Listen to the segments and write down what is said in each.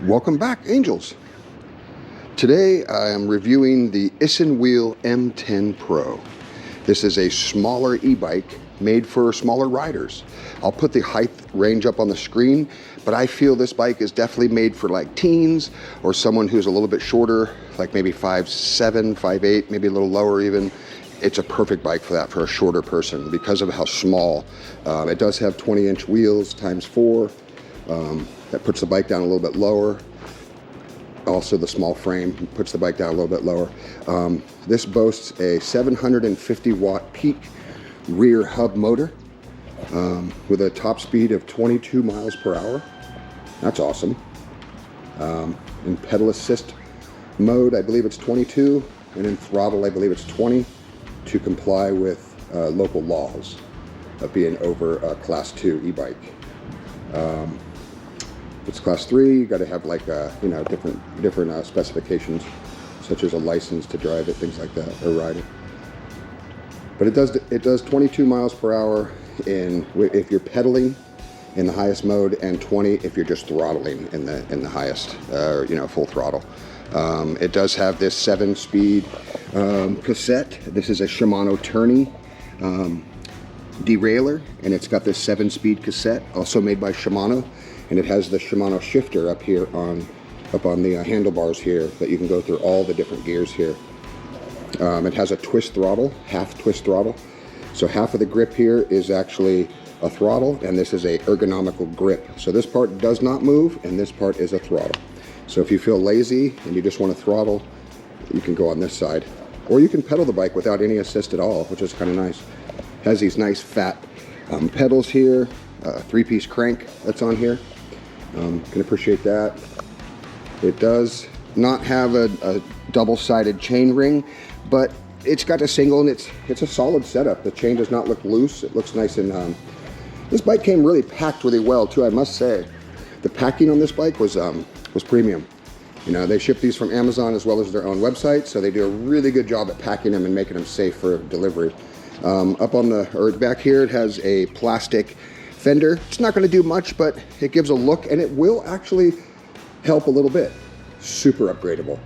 Welcome back, Angels. Today I am reviewing the Isinwheel M10 Pro. This is a smaller e-bike made for smaller riders. I'll put the height range up on the screen, but I feel this bike is definitely made for like teens or someone who's a little bit shorter, like maybe 5'7", 5'8", maybe a little lower even. It's a perfect bike for that, for a shorter person, because of how small. It does have 20-inch wheels times 4. That puts the bike down a little bit lower. Also, the small frame puts the bike down a little bit lower. This boasts a 750-watt peak rear hub motor with a top speed of 22 miles per hour. That's awesome. In pedal assist mode, I believe it's 22, and in throttle, I believe it's 20, to comply with local laws of being over a Class 2 e-bike. If it's Class 3, you got to have like different specifications, such as a license to drive it, things like that, or ride it. But it does 22 miles per hour if you're pedaling in the highest mode, and 20 if you're just throttling in the highest, full throttle. It does have this 7-speed cassette. This is a Shimano Tourney derailleur, and it's got this 7-speed cassette, also made by Shimano, and it has the Shimano shifter up on the handlebars here, that you can go through all the different gears here. It has a twist throttle, half twist throttle, so half of the grip here is actually a throttle, and this is a ergonomical grip. So this part does not move, and this part is a throttle. So if you feel lazy and you just want to throttle, you can go on this side. Or you can pedal the bike without any assist at all, which is kind of nice. Has these nice fat pedals here, a 3-piece crank that's on here. Can appreciate that. It does not have a double-sided chain ring, but it's got a single, and it's a solid setup. The chain does not look loose. It looks nice, and this bike came really packed really well too, I must say. The packing on this bike was premium. You know, they ship these from Amazon as well as their own website, so they do a really good job at packing them and making them safe for delivery. Back here, it has a plastic fender. It's not going to do much, but it gives a look, and it will actually help a little bit. Super upgradable.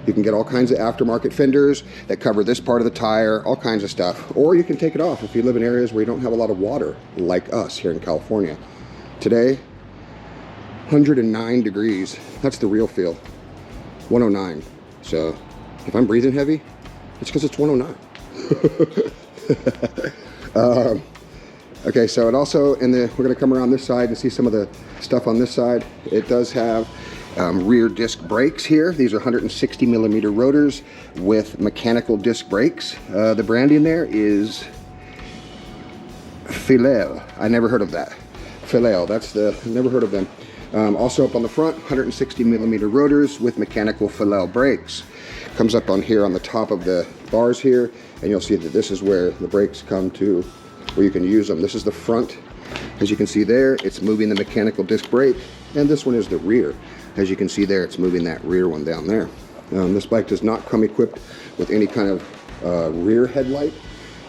You can get all kinds of aftermarket fenders that cover this part of the tire, all kinds of stuff. Or you can take it off if you live in areas where you don't have a lot of water, like us here in California. Today, 109 degrees. That's the real feel. 109. So if I'm breathing heavy, it's because it's 109. Okay, so it also, we're going to come around this side and see some of the stuff on this side. It does have rear disc brakes here. These are 160 millimeter rotors with mechanical disc brakes. The branding there is Filel. I never heard of that. Filel, never heard of them. Also up on the front, 160 millimeter rotors with mechanical Filel brakes. Comes up on here on the top of the bars here, and you'll see that this is where the brakes come to, where you can use them. This is the front. As you can see there, it's moving the mechanical disc brake, and this one is the rear. As you can see there, it's moving that rear one down there. This bike does not come equipped with any kind of rear headlight,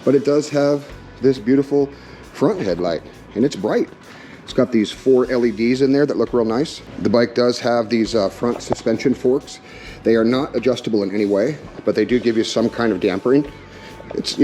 but it does have this beautiful front headlight, and it's bright. It's got these 4 LEDs in there that look real nice. The bike does have these front suspension forks. They are not adjustable in any way, but they do give you some kind of dampering. It's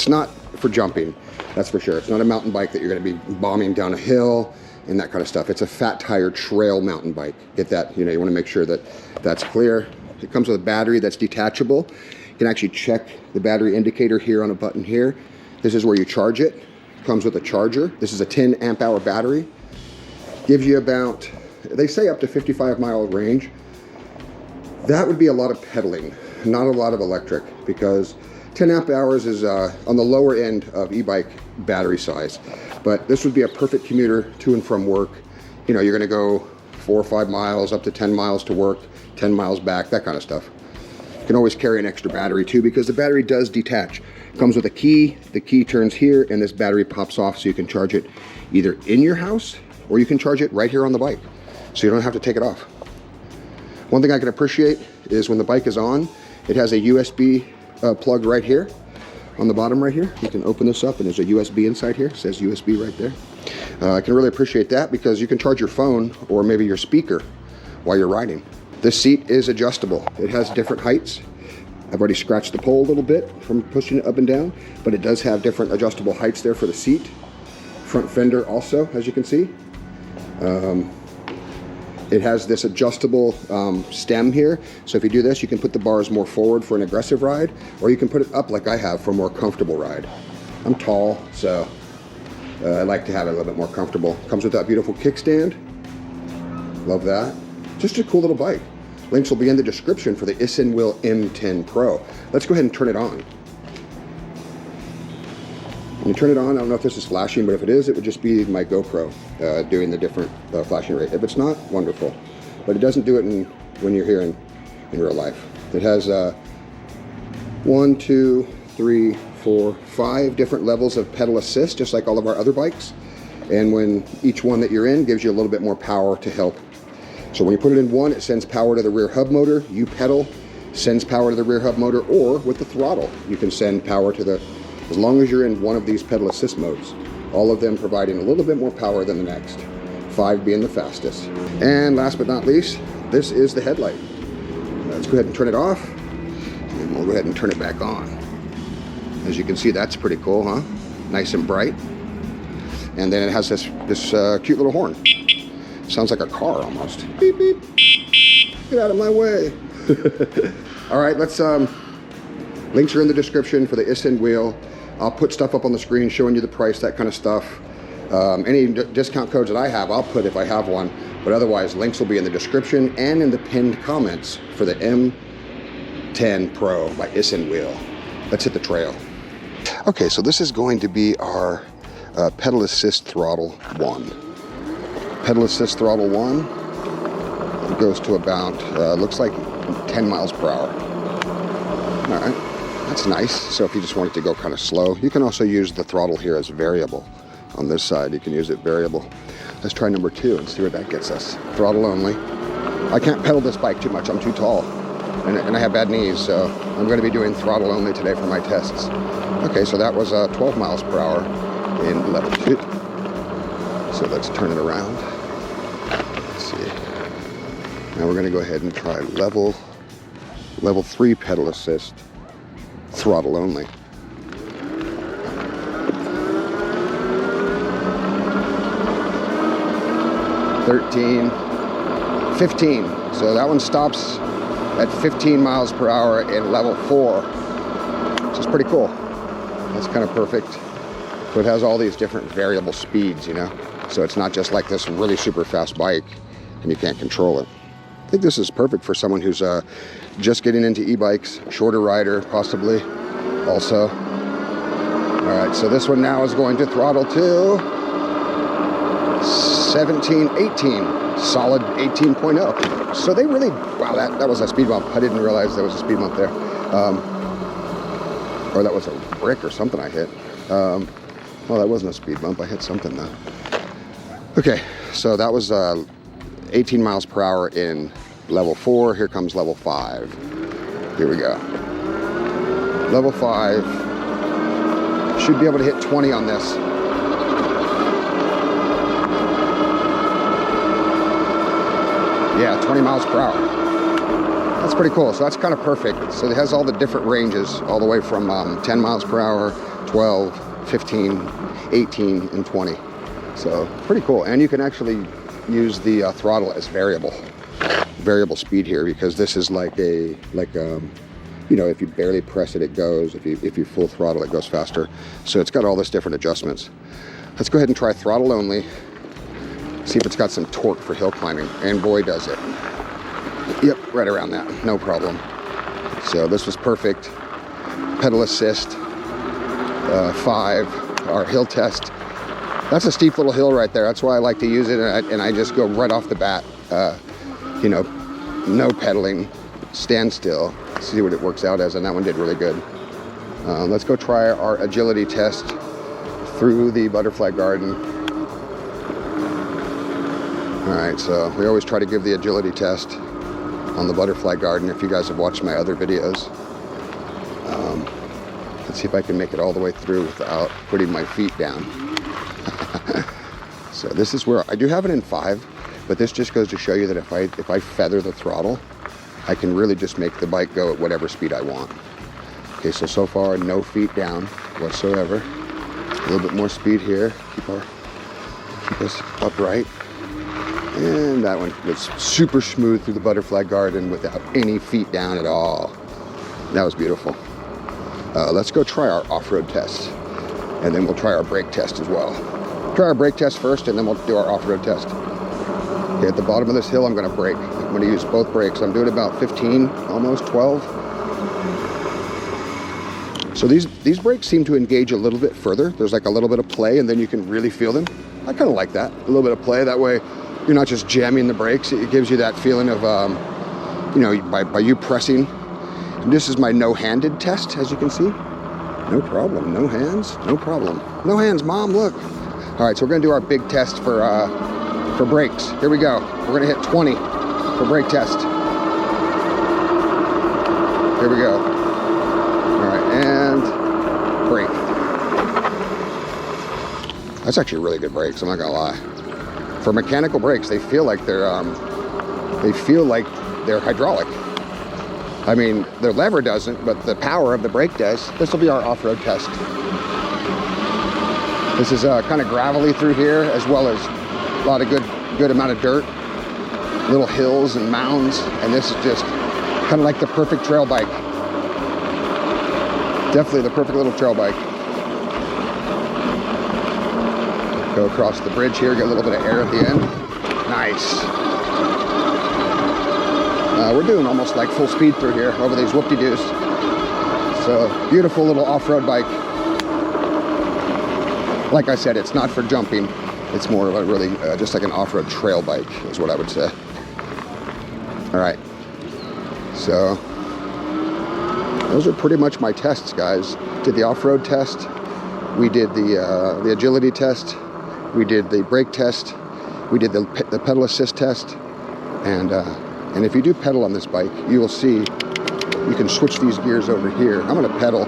not for jumping, that's for sure. It's not a mountain bike that you're going to be bombing down a hill and that kind of stuff. It's a fat tire trail mountain bike. Get that, you want to make sure that that's clear. It comes with a battery that's detachable. You can actually check the battery indicator here on a button here. This is where you charge it. Comes with a charger. This is a 10 amp hour battery. Gives you about, they say up to 55-mile range. That would be a lot of pedaling, not a lot of electric, because 10 amp hours is on the lower end of e-bike battery size. But this would be a perfect commuter to and from work. You're going to go 4 or 5 miles, up to 10 miles to work, 10 miles back, that kind of stuff. You can always carry an extra battery too, because the battery does detach. Comes with a key. The key turns here, and this battery pops off, so you can charge it either in your house, or you can charge it right here on the bike, so you don't have to take it off. One thing I can appreciate is when the bike is on, it has a USB plug right here on the bottom right here. You can open this up, and there's a USB inside here. It says USB right there. I can really appreciate that, because you can charge your phone or maybe your speaker while you're riding. This seat is adjustable. It has different heights. I've already scratched the pole a little bit from pushing it up and down, but it does have different adjustable heights there for the seat. Front fender also, as you can see. It has this adjustable stem here. So if you do this, you can put the bars more forward for an aggressive ride, or you can put it up like I have for a more comfortable ride. I'm tall, so I like to have it a little bit more comfortable. Comes with that beautiful kickstand. Love that. Just a cool little bike. Links will be in the description for the Isinwheel M10 Pro. Let's go ahead and turn it on. When you turn it on, I don't know if this is flashing, but if it is, it would just be my GoPro doing the different flashing rate. If it's not, wonderful. But it doesn't do it when you're here in real life. It has 1, 2, 3, 4, 5 different levels of pedal assist, just like all of our other bikes. And when each one that you're in gives you a little bit more power to help. So when you put it in one, it sends power to the rear hub motor. You pedal, sends power to the rear hub motor, or with the throttle, you can send power to the, as long as you're in one of these pedal assist modes, all of them providing a little bit more power than the next, 5 being the fastest. And last but not least, this is the headlight. Let's go ahead and turn it off, and we'll go ahead and turn it back on. As you can see, that's pretty cool, huh? Nice and bright. And then it has this cute little horn. Sounds like a car almost. Beep, beep. Get out of my way. All right, let's, links are in the description for the Isinwheel. I'll put stuff up on the screen showing you the price, that kind of stuff. Any discount codes that I have, I'll put if I have one. But otherwise, links will be in the description and in the pinned comments for the M10 Pro by Isinwheel. Let's hit the trail. Okay, so this is going to be our pedal assist throttle 1. Pedal assist throttle 1, it goes to about, looks like 10 miles per hour. All right, that's nice. So if you just want it to go kind of slow, you can also use the throttle here as variable. On this side, you can use it variable. Let's try number 2 and see where that gets us. Throttle only. I can't pedal this bike too much, I'm too tall. And I have bad knees, so I'm going to be doing throttle only today for my tests. Okay, so that was 12 miles per hour in level 2. So let's turn it around. Let's see. Now we're going to go ahead and try level 3 pedal assist, throttle only. $13, $15. So that one stops at 15 miles per hour in level 4, which is pretty cool. That's kind of perfect. So it has all these different variable speeds, you know? So it's not just like this really super fast bike and you can't control it. I think this is perfect for someone who's just getting into e-bikes, shorter rider possibly also. All right, so this one now is going to throttle to 17, 18, solid 18.0. So they really, wow, that was a speed bump. I didn't realize there was a speed bump there. Or that was a brick or something I hit. Well, that wasn't a speed bump. I hit something though. Okay, so that was 18 miles per hour in level 4. Here comes level 5. Here we go. Level 5. Should be able to hit 20 on this. Yeah, 20 miles per hour. That's pretty cool. So that's kind of perfect. So it has all the different ranges, all the way from 10 miles per hour, 12, 15, 18, and 20. So pretty cool. And you can actually use the throttle as variable speed here, because this is like you know, if you barely press it, it goes. If you full throttle, it goes faster. So it's got all this different adjustments. Let's go ahead and try throttle only. See if it's got some torque for hill climbing, and boy does it. Yep, right around that, no problem. So this was perfect. Pedal assist, 5, our hill test. That's a steep little hill right there. That's why I like to use it, and I just go right off the bat. You know, no pedaling, stand still, see what it works out as, and that one did really good. Let's go try our agility test through the butterfly garden. All right, so we always try to give the agility test on the butterfly garden if you guys have watched my other videos. Let's see if I can make it all the way through without putting my feet down. So this is where I do have it in 5, But this just goes to show you that if I feather the throttle, I can really just make the bike go at whatever speed I want. Okay, so far, no feet down whatsoever. A little bit more speed here. Keep us upright. And that one was super smooth through the butterfly garden without any feet down at all. That was beautiful. Let's go try our off-road test, and then we'll try our brake test as well. Try our brake test first, and then we'll do our off-road test. Okay, at the bottom of this hill, I'm going to brake. I'm going to use both brakes. I'm doing about 15, almost 12. So these brakes seem to engage a little bit further. There's like a little bit of play, and then you can really feel them. I kind of like that, a little bit of play. That way, you're not just jamming the brakes. It gives you that feeling of, you know, by you pressing. And this is my no-handed test, as you can see. No problem, no hands, no problem. No hands, Mom, look. All right, so we're gonna do our big test for brakes. Here we go. We're gonna hit 20 for brake test. Here we go. All right, and brake. That's actually really good brakes, I'm not gonna lie. For mechanical brakes, they feel like they're hydraulic. I mean, the lever doesn't, but the power of the brake does. This will be our off-road test. This is kind of gravelly through here, as well as a lot of good amount of dirt, little hills and mounds, and this is just kind of like the perfect trail bike. Definitely the perfect little trail bike. Go across the bridge here, get a little bit of air at the end. Nice. We're doing almost like full speed through here over these whoop-de-doos. So, beautiful little off-road bike. Like I said, it's not for jumping. It's more of a really, just like an off-road trail bike, is what I would say. All right. So, those are pretty much my tests, guys. Did the off-road test. We did the agility test. We did the brake test. We did the pedal assist test. And if you do pedal on this bike, you will see you can switch these gears over here. I'm gonna pedal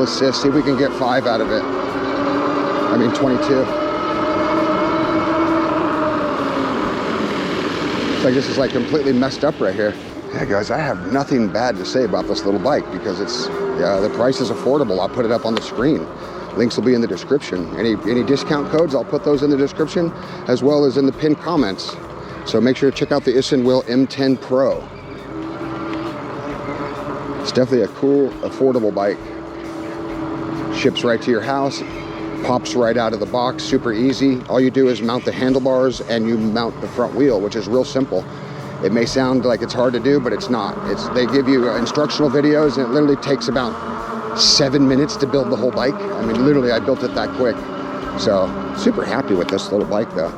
assist, see if we can get 5 out of it. I mean 22. It's like this is like completely messed up right here. Yeah, guys, I have nothing bad to say about this little bike because it's, the price is affordable. I'll put it up on the screen. Links will be in the description. Any discount codes, I'll put those in the description as well as in the pinned comments. So make sure to check out the Isinwheel M10 Pro. It's definitely a cool, affordable bike. Ships right to your house, pops right out of the box, super easy. All you do is mount the handlebars and you mount the front wheel, which is real simple. It may sound like it's hard to do, but it's not. They give you instructional videos and it literally takes about 7 minutes to build the whole bike. I mean, literally I built it that quick. So super happy with this little bike though.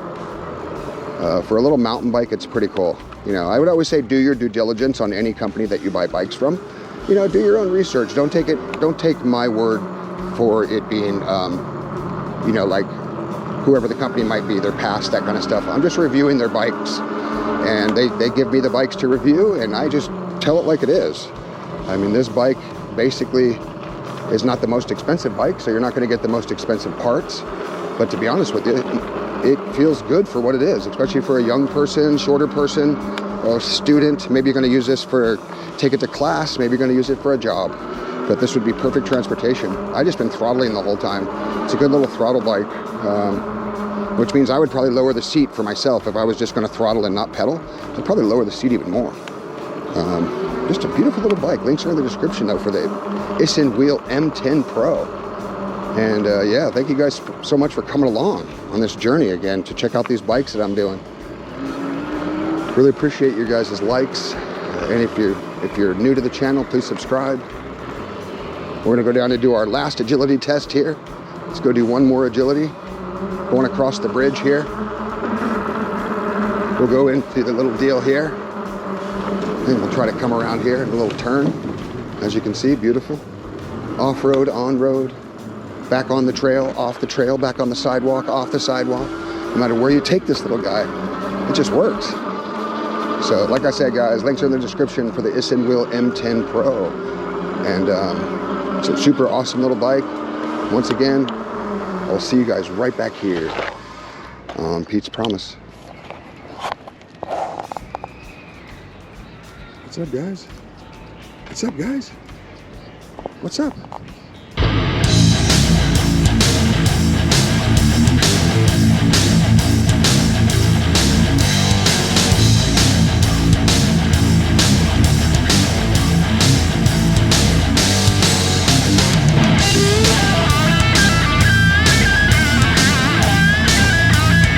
For a little mountain bike, it's pretty cool. You know, I would always say do your due diligence on any company that you buy bikes from. You know, do your own research. Don't take my word for it being, you know, like whoever the company might be, their past, that kind of stuff. I'm just reviewing their bikes, and they give me the bikes to review, and I just tell it like it is. I mean, this bike basically is not the most expensive bike, so you're not going to get the most expensive parts. But to be honest with you, it feels good for what it is, especially for a young person, shorter person, or student. Maybe you're going to use this for, take it to class, maybe you're going to use it for a job. But this would be perfect transportation. I've just been throttling the whole time. It's a good little throttle bike, which means I would probably lower the seat for myself. If I was just going to throttle and not pedal, I'd probably lower the seat even more. Just a beautiful little bike. Links are in the description though for the Isinwheel M10 Pro. And yeah, thank you guys so much for coming along on this journey again to check out these bikes that I'm doing. Really appreciate you guys' likes. And if you're new to the channel, please subscribe. We're gonna go down to do our last agility test here. Let's go do one more agility. Going across the bridge here. We'll go into the little deal here. And we'll try to come around here in a little turn. As you can see, beautiful. Off-road, on-road. Back on the trail, off the trail, back on the sidewalk, off the sidewalk. No matter where you take this little guy, it just works. So like I said, guys, links are in the description for the Isinwheel M10 Pro. And it's a super awesome little bike. Once again, I'll see you guys right back here on Pete's Promise. What's up, guys? What's up, guys? What's up?